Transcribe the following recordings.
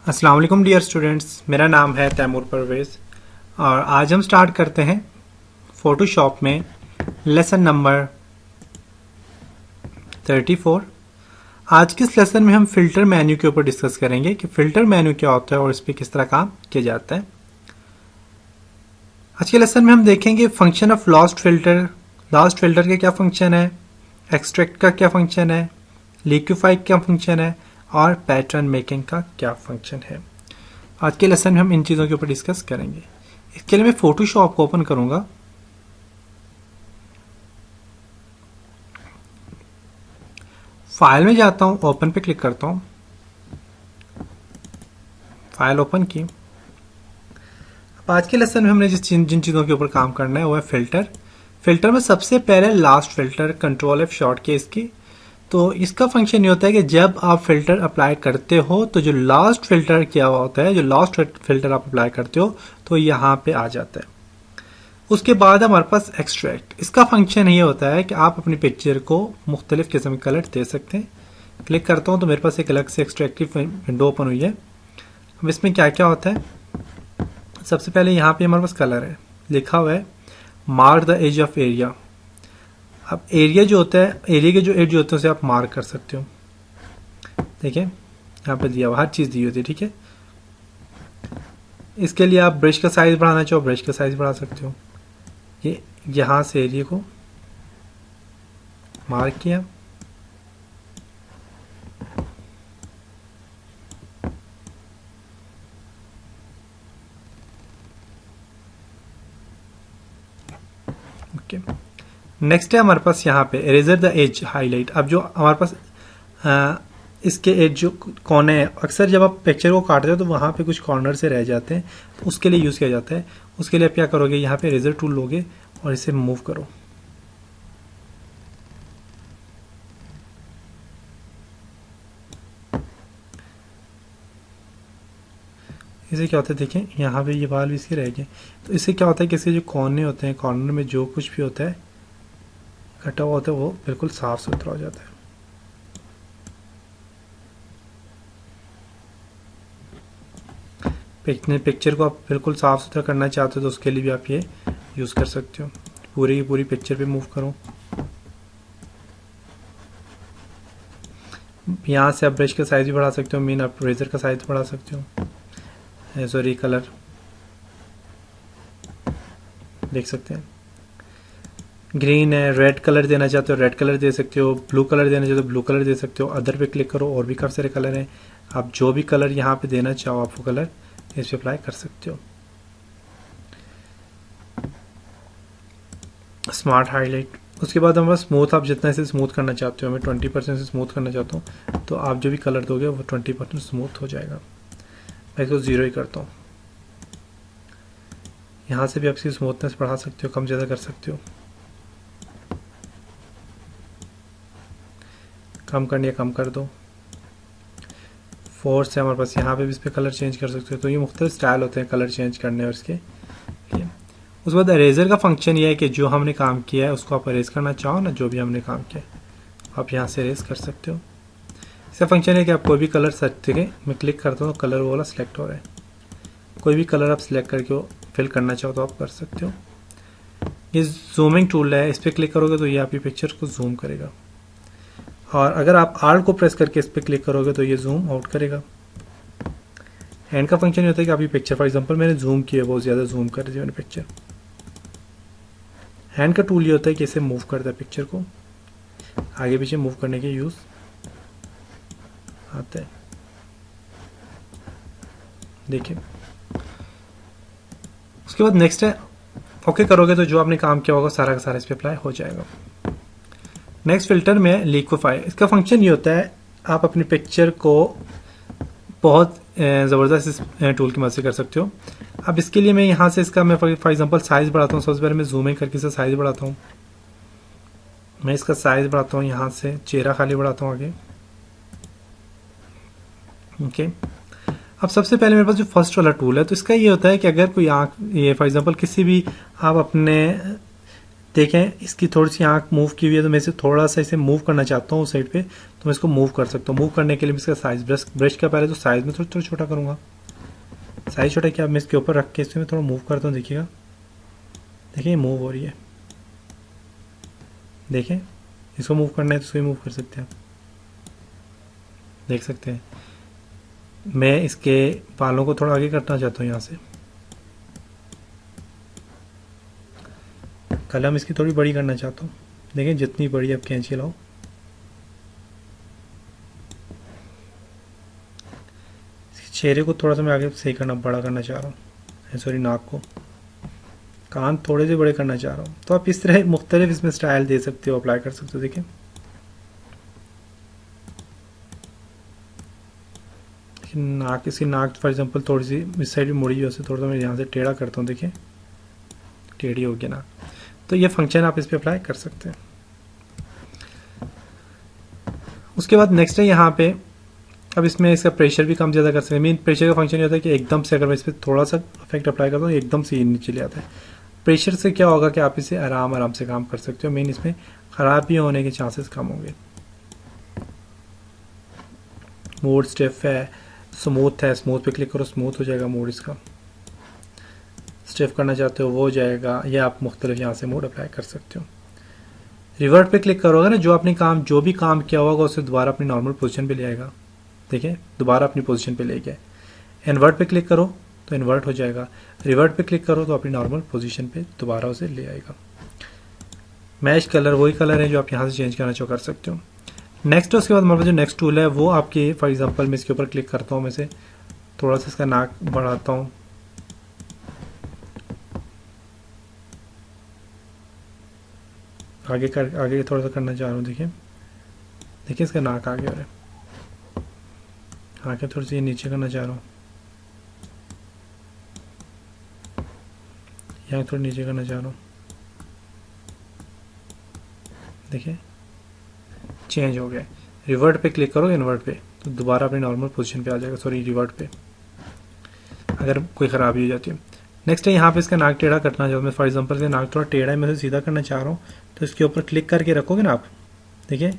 अस्सलाम वालेकुम dear students, मेरा नाम है तैमूर परवेज़ और आज हम स्टार्ट करते हैं फोटोशॉप में लेसन नंबर 34। आज के इस लेसन में हम फिल्टर मेन्यू के ऊपर डिस्कस करेंगे कि फिल्टर मेन्यू क्या होता है और इस पर किस तरह काम किया जाता है। आज के लेसन में हम देखेंगे function of last filter. Last filter का क्या फंक्शन है, एक्सट्रैक्ट का क्या फंक्शन है, लिक्विफाई का क्या फंक्शन है और पैटर्न मेकिंग का क्या फंक्शन है। आज के लेसन में हम इन चीज़ों के ऊपर डिस्कस करेंगे। इसके लिए मैं फोटोशॉप को ओपन करूंगा। फाइल में जाता हूं, ओपन पे क्लिक करता हूं, फाइल ओपन की। अब आज के लेसन में हमने जिन चीज़ों के ऊपर काम करना है वो है फिल्टर। फिल्टर में सबसे पहले last filter, control F short की इसकी। तो इसका फंक्शन ये होता है कि जब आप फिल्टर अप्लाई करते हो तो जो लास्ट फिल्टर क्या होता है, जो लास्ट फिल्टर आप अप्लाई करते हो तो यहाँ पे आ जाता है। उसके बाद हमारे पास एक्सट्रैक्ट। इसका फंक्शन ये होता है कि आप अपनी पिक्चर को मुख्तलिफ किस्म के कलर दे सकते हैं। क्लिक करता हूँ तो मेरे पास एक अलग से एक्सट्रैक्ट की विंडो ओपन हुई है। अब इसमें क्या क्या होता है, सबसे पहले यहाँ पे हमारे पास कलर है, लिखा हुआ है mark the edge of area. अब एरिया जो होता है, एरिया के जो एज होते हैं उसे आप मार्क कर सकते हो। देखिए यहाँ पे दिया हुआ हर चीज़ दी होती है, ठीक है। इसके लिए आप ब्रश का साइज बढ़ाना चाहो, ब्रश का साइज बढ़ा सकते हो। ये यहाँ से एरिया को मार्क किया, ओके। नेक्स्ट है हमारे पास यहाँ पे इरेजर द एज हाईलाइट। अब जो हमारे पास इसके एज जो कोने हैं, अक्सर जब आप पिक्चर को काटते हो तो वहाँ पे कुछ कॉर्नर से रह जाते हैं, तो उसके लिए यूज़ किया जाता है। उसके लिए आप क्या करोगे, यहाँ पे इरेजर टूल लोगे और इसे मूव करो। इसे क्या होता है, देखें यहाँ पे ये बाल भी इसके रह गए। तो इससे क्या होता है कि इसके जो कोने होते हैं, कॉर्नर में जो कुछ भी होता है कटा हुआ होता है वो बिल्कुल साफ सुथरा हो जाता है। पिक्चर को आप बिल्कुल साफ सुथरा करना चाहते हो तो उसके लिए भी आप ये यूज़ कर सकते हो। पूरी की पूरी पिक्चर पे मूव करो। यहाँ से आप ब्रश का साइज भी बढ़ा सकते हो, मीन आप रेजर का साइज बढ़ा सकते हो। सॉरी, कलर देख सकते हैं, ग्रीन है, रेड कलर देना चाहते हो रेड कलर दे सकते हो, ब्लू कलर देना चाहते हो ब्लू कलर दे सकते हो। अदर पे क्लिक करो, और भी काफ़ी सारे कलर हैं। आप जो भी कलर यहाँ पे देना चाहो आप वो कलर इस पे अप्लाई कर सकते हो। Smart highlight. उसके बाद हमारा स्मूथ, आप जितना इसे स्मूथ करना चाहते हो, मैं 20% से स्मूथ करना चाहता हूँ तो आप जो भी कलर दोगे वो 20% स्मूथ हो जाएगा। मैं इसको 0 ही करता हूँ। यहाँ से भी आप इसकी स्मूथनेस बढ़ा सकते हो, कम ज़्यादा कर सकते हो। कम करनी है कम कर दो। फोर्स है हमारे पास, यहाँ पे भी इस पर कलर चेंज कर सकते हो। तो ये मुख्तलिफ स्टाइल होते हैं कलर चेंज करने और इसके। उसके बाद इरेजर का फंक्शन ये है कि जो हमने काम किया है उसको आप इरेज करना चाहो ना, जो भी हमने काम किया आप यहाँ से इरेज कर सकते हो। इसका फंक्शन है कि आप कोई भी कलर सर्च करें, मैं क्लिक करता हूँ कलर वाला सिलेक्ट हो रहा है। कोई भी कलर आप सिलेक्ट करके वो फिल करना चाहो तो आप कर सकते हो। ये जूमिंग टूल है, इस पर क्लिक करोगे तो ये आपकी पिक्चर को जूम करेगा, और अगर आप आल्ट को प्रेस करके इस पर क्लिक करोगे तो ये जूम आउट करेगा। हैंड का फंक्शन ये होता है कि आपकी पिक्चर, फॉर एग्जांपल मैंने जूम किया, बहुत ज़्यादा जूम कर दी मैंने पिक्चर। हैंड का टूल ये होता है कि इसे मूव करता है, पिक्चर को आगे पीछे मूव करने के यूज़ आता है। देखिए उसके बाद नेक्स्ट है ओके करोगे तो जो आपने काम किया होगा सारा का सारा इस पर अप्लाई हो जाएगा। नेक्स्ट फिल्टर में लिक्विफाई। इसका फंक्शन ये होता है, आप अपनी पिक्चर को बहुत ज़बरदस्त इस टूल की मदद से कर सकते हो। अब इसके लिए मैं यहाँ से इसका मैं फॉर एग्जांपल साइज़ बढ़ाता हूँ। सबसे पहले मैं जूम इन करके इसे साइज़ बढ़ाता हूँ। मैं इसका साइज़ बढ़ाता हूँ, यहाँ से चेहरा खाली बढ़ाता हूँ आगे। ओके। अब सबसे पहले मेरे पास जो फर्स्ट वाला टूल है, तो इसका ये होता है कि अगर कोई आँख, ये फॉर एग्जांपल किसी भी आप अपने देखें इसकी थोड़ी सी आँख मूव की हुई है, तो मैं इसे थोड़ा सा इसे मूव करना चाहता हूँ उस साइड पे, तो मैं इसको मूव कर सकता हूँ। मूव करने के लिए मैं इसका साइज ब्रश का पहले तो साइज में थोड़ा छोटा करूँगा। साइज छोटा किया, मैं इसके ऊपर रख के इसमें थोड़ा मूव करता हूँ। देखिएगा, देखिए मूव हो रही है। देखें, इसको मूव करना है तो इसको मूव कर सकते हैं, देख सकते हैं। मैं इसके बालों को थोड़ा आगे करना चाहता हूँ यहाँ से। कलम इसकी थोड़ी बड़ी करना चाहता हूँ। देखें, जितनी बड़ी आप कैंची लाओ। इसके चेहरे को थोड़ा सा मैं आगे सही करना, बड़ा करना चाह रहा हूँ। सॉरी, नाक को, कान थोड़े से बड़े करना चाह रहा हूँ। तो आप इस तरह मुख्तलिफ इसमें स्टाइल दे सकते हो, अप्लाई कर सकते हो। देखिए, नाक, इसकी नाक फॉर एग्जांपल थोड़ी सी इस साइड भी मुड़ी हुई है, थोड़ा सा मैं यहाँ से टेढ़ा करता हूँ। देखिए, टेढ़ी हो गई नाक। तो ये फंक्शन आप इस पर अप्लाई कर सकते हैं। उसके बाद नेक्स्ट है यहाँ पे, अब इसमें इसका प्रेशर भी कम ज़्यादा कर सकते हैं। मीन प्रेशर का फंक्शन ये होता है कि एकदम से अगर मैं इस पर थोड़ा सा इफेक्ट अप्लाई करता हूँ, एकदम से नीचे ले आता है। प्रेशर से क्या होगा कि आप इसे आराम आराम से काम कर सकते हो। मीन इसमें खराबी होने के चांसेस कम होंगे। मोड स्टिफ है, स्मूथ है, स्मूथ पे क्लिक करो, स्मूथ हो जाएगा मोड इसका। स्टिफ करना चाहते हो वो हो जाएगा। या आप मुख्तलिफ यहाँ से मोड अप्लाई कर सकते हो। रिवर्ट पे क्लिक करोगे ना, जो भी काम किया होगा उसे दोबारा अपनी नॉर्मल पोजीशन पे ले आएगा। देखिए, दोबारा अपनी पोजीशन पे ले गया। इन्वर्ट पे क्लिक करो तो इन्वर्ट हो जाएगा। रिवर्ट पे क्लिक करो तो अपनी नॉर्मल पोजीशन पे दोबारा उसे ले आएगा। मैच कलर वही कलर है जो आप यहाँ से चेंज करना चाहो कर सकते हो। नेक्स्ट, उसके बाद हमारे पास जो नेक्स्ट टूल है वो आपकी, फॉर एग्जांपल मैं इसके ऊपर क्लिक करता हूँ, मैं से थोड़ा सा इसका नाक बढ़ाता हूँ। आगे थोड़ा सा करना चाह रहा हूँ। देखिए, इसका नाक आगे हो रहा है। आगे थोड़ी सी नीचे करना चाह रहा हूँ, यहाँ थोड़ा नीचे करना चाह रहा हूँ। देखिए, चेंज हो गया। रिवर्ट पे क्लिक करो, इन्वर्ट पे, तो दोबारा अपनी नॉर्मल पोजीशन पे आ जाएगा। सॉरी, रिवर्ट पे, अगर कोई ख़राबी हो जाती है। नेक्स्ट है यहाँ पे इसका नाक टेढ़ा करना चाहता हूँ मैं। फॉर एग्जांपल इसका नाक थोड़ा टेढ़ा है, मैं इसे सीधा करना चाह रहा हूँ, तो इसके ऊपर क्लिक करके रखोगे ना आप। देखिए,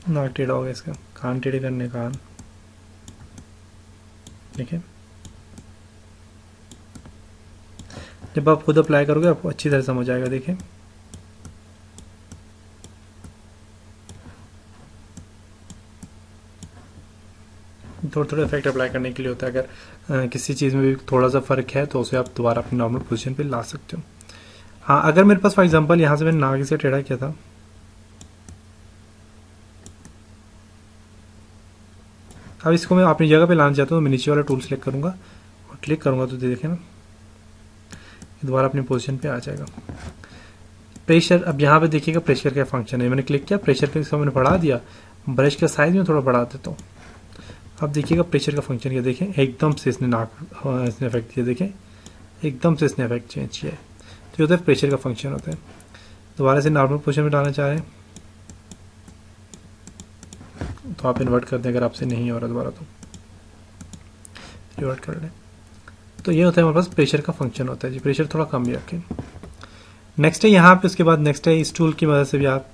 नाक टेढ़ा हो गया इसका। कान टेढ़े करने, कान। देखिए, जब आप खुद अप्लाई करोगे आपको अच्छी तरह समझ आएगा। देखिए, थोड़ा थोड़ा इफेक्ट अप्लाई करने के लिए होता है। अगर किसी चीज़ में भी थोड़ा सा फ़र्क है तो उसे आप दोबारा अपनी नॉर्मल पोजीशन पे ला सकते हो। हाँ, अगर मेरे पास फॉर एग्जांपल यहाँ से मैंने नाक इसे टेढ़ा किया था, अब इसको मैं अपनी जगह पे लाना चाहता हूँ, मैं नीचे वाला टूल सेलेक्ट करूँगा और क्लिक करूँगा तो देखें ना, दोबारा अपनी पोजीशन पे आ जाएगा। प्रेशर, अब यहाँ पे देखिएगा प्रेशर का फंक्शन है। मैंने क्लिक किया, प्रेशर पे इसको मैंने बढ़ा दिया। ब्रश का साइज में थोड़ा बढ़ा देता हूँ। अब देखिएगा प्रेशर का फंक्शन किया। देखें, एकदम से इसने इसने इफेक्ट किया। देखें, एकदम से इसने इफेक्ट चेंज किया है। तो ये होता है प्रेशर का फंक्शन होता है। दोबारा से नॉर्मल पोजीशन में डालना चाह रहे हैं तो आप इन्वर्ट कर दें, अगर आपसे नहीं हो रहा दोबारा तो रिवर्ट कर लें। तो ये होता है हमारे पास प्रेशर का फंक्शन होता है जी। प्रेशर थोड़ा कम भी रखें। नेक्स्ट है यहाँ पे, उसके बाद नेक्स्ट है इस टूल की मदद से भी आप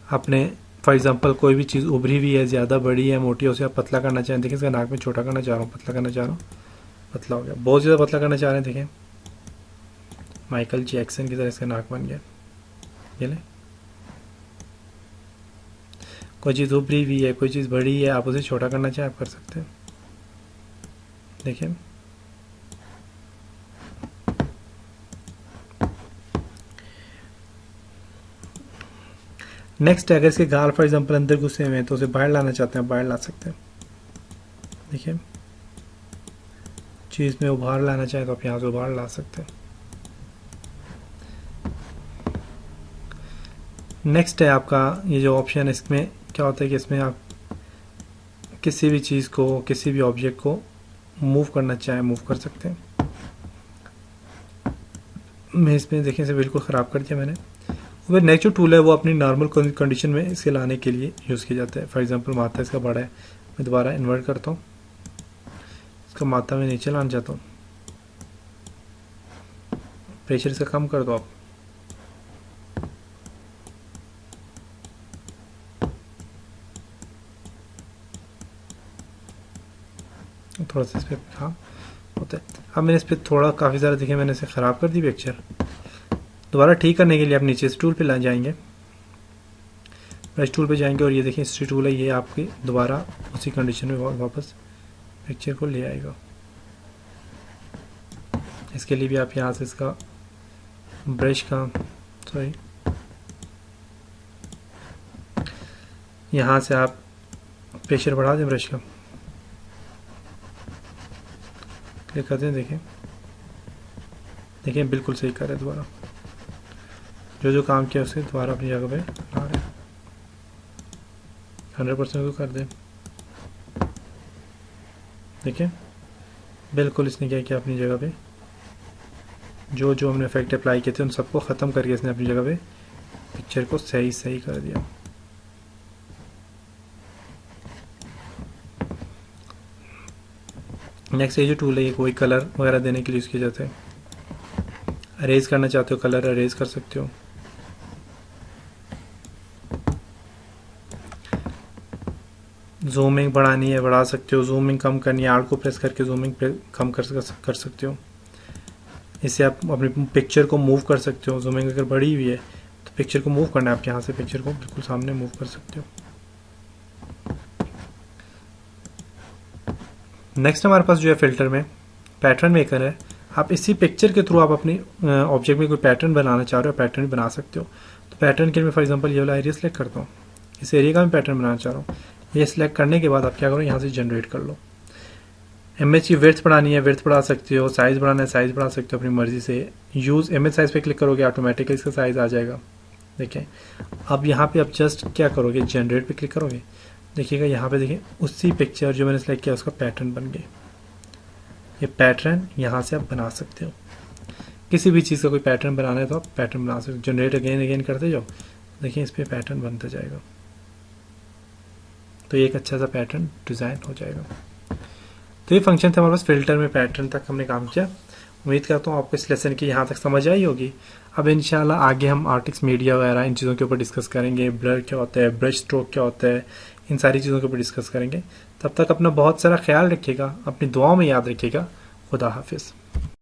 अपने फॉर एग्जांपल कोई भी चीज़ उभरी हुई है, ज़्यादा बड़ी है, मोटी है, उसे आप पतला करना चाहें। देखिए, इसका नाक में छोटा करना चाह रहा हूँ, पतला करना चाह रहा हूँ, पतला हो गया। बहुत ज़्यादा पतला करना चाह रहे हैं, देखें माइकल जैक्सन की तरह इसका नाक बन गया। ये ले, कोई चीज़ उभरी हुई है, कोई चीज़ बड़ी है, आप उसे छोटा करना चाहें आप कर सकते हैं। देखिए, नेक्स्ट है, अगर इसके गाल फॉर एग्जांपल अंदर घुसे हुए हैं तो उसे बाहर लाना चाहते हैं, बाहर ला सकते हैं। देखिए, चीज़ में उभार लाना चाहें तो आप यहाँ से उभार ला सकते हैं। नेक्स्ट है आपका ये जो ऑप्शन है, इसमें क्या होता है कि इसमें आप किसी भी चीज़ को, किसी भी ऑब्जेक्ट को मूव करना चाहें मूव कर सकते हैं। मैं इसमें देखें इसे बिल्कुल ख़राब कर दिया मैंने। फिर नेक्स्ट जो टूल है वो अपनी नॉर्मल कंडीशन में इसे लाने के लिए यूज़ किया जाता है। फॉर एग्जांपल माथा इसका बड़ा है, मैं दोबारा इन्वर्ट करता हूँ, इसका माथा में नीचे लाना चाहता हूँ, प्रेशर इसका कम कर दो आप। थोड़ा सा इस पर काम होता है। अब मैंने इस पर थोड़ा काफ़ी ज़्यादा देखिए मैंने इसे ख़राब कर दी पिक्चर। दोबारा ठीक करने के लिए आप नीचे इस टूल पे ला जाएंगे, ब्रश टूल पे जाएंगे और ये देखिए हिस्ट्री टूल है, ये आपकी दोबारा उसी कंडीशन में वापस पिक्चर को ले आएगा। इसके लिए भी आप यहाँ से इसका ब्रश का यहाँ से आप प्रेशर बढ़ा दें, ब्रश का क्लिक करते हैं, देखिए बिल्कुल सही कर रहे हैं। दोबारा जो काम किया उससे दोबारा अपनी जगह पे ला रहे हैं, 100% को कर दें। देखिए बिल्कुल इसने क्या किया, अपनी जगह पे जो हमने इफेक्ट अप्लाई किए थे उन सबको ख़त्म करके इसने अपनी जगह पे पिक्चर को सही कर दिया। नेक्स्ट ये जो टूल है ये कोई कलर वगैरह देने के लिए यूज़ किया जाता है। अरेज करना चाहते हो कलर अरेज कर सकते हो। जूमिंग बढ़ानी है बढ़ा सकते हो, जूमिंग कम करनी है आर्ट को प्रेस करके जूमिंग कम कर सकते हो। इससे आप अपनी पिक्चर को मूव कर सकते हो। जूमिंग अगर बढ़ी हुई है तो पिक्चर को मूव करना है, आप यहाँ से पिक्चर को बिल्कुल सामने मूव कर सकते हो। नेक्स्ट हमारे पास जो है फिल्टर में पैटर्न मेकर है। आप इसी पिक्चर के थ्रू आप अपनी ऑब्जेक्ट में कोई पैटर्न बनाना चाह रहे हो, पैटर्न भी बना सकते हो। तो पैटर्न के लिए मैं फॉर एग्जांपल ये वाला एरिया सेलेक्ट करता हूँ, इस एरिया का मैं पैटर्न बनाना चाह रहा हूँ। ये सिलेक्ट करने के बाद आप क्या करो, यहाँ से जनरेट कर लो। इमेज की विड्थ बढ़ानी है विड्थ बढ़ा सकते हो, साइज़ बढ़ाना है साइज़ बढ़ा सकते हो अपनी मर्जी से। यूज़ इमेज साइज़ पे क्लिक करोगे ऑटोमेटिकली इसका साइज़ आ जाएगा। देखें अब यहाँ पे आप जस्ट क्या करोगे, जनरेट पे क्लिक करोगे, देखिएगा यहाँ पे देखिए उसी पिक्चर जो मैंने सेलेक्ट किया उसका पैटर्न बन गया। ये पैटर्न यहाँ से आप बना सकते हो। किसी भी चीज़ का कोई पैटर्न बनाना है तो आप पैटर्न बना सकते हो। जनरेट अगेन करते जाओ, देखिए इस पर पैटर्न बनता जाएगा, तो एक अच्छा सा पैटर्न डिज़ाइन हो जाएगा। तो ये फंक्शन थे हमारे पास फिल्टर में, पैटर्न तक हमने काम किया। उम्मीद करता हूँ आपको इस लेसन की यहाँ तक समझ आई होगी। अब इंशाल्लाह आगे हम आर्टिस्ट मीडिया वगैरह इन चीज़ों के ऊपर डिस्कस करेंगे, ब्लर क्या होता है, ब्रश स्ट्रोक क्या होता है, इन सारी चीज़ों के ऊपर डिस्कस करेंगे। तब तक अपना बहुत सारा ख्याल रखिएगा, अपनी दुआओं में याद रखिएगा। खुदा हाफिज़।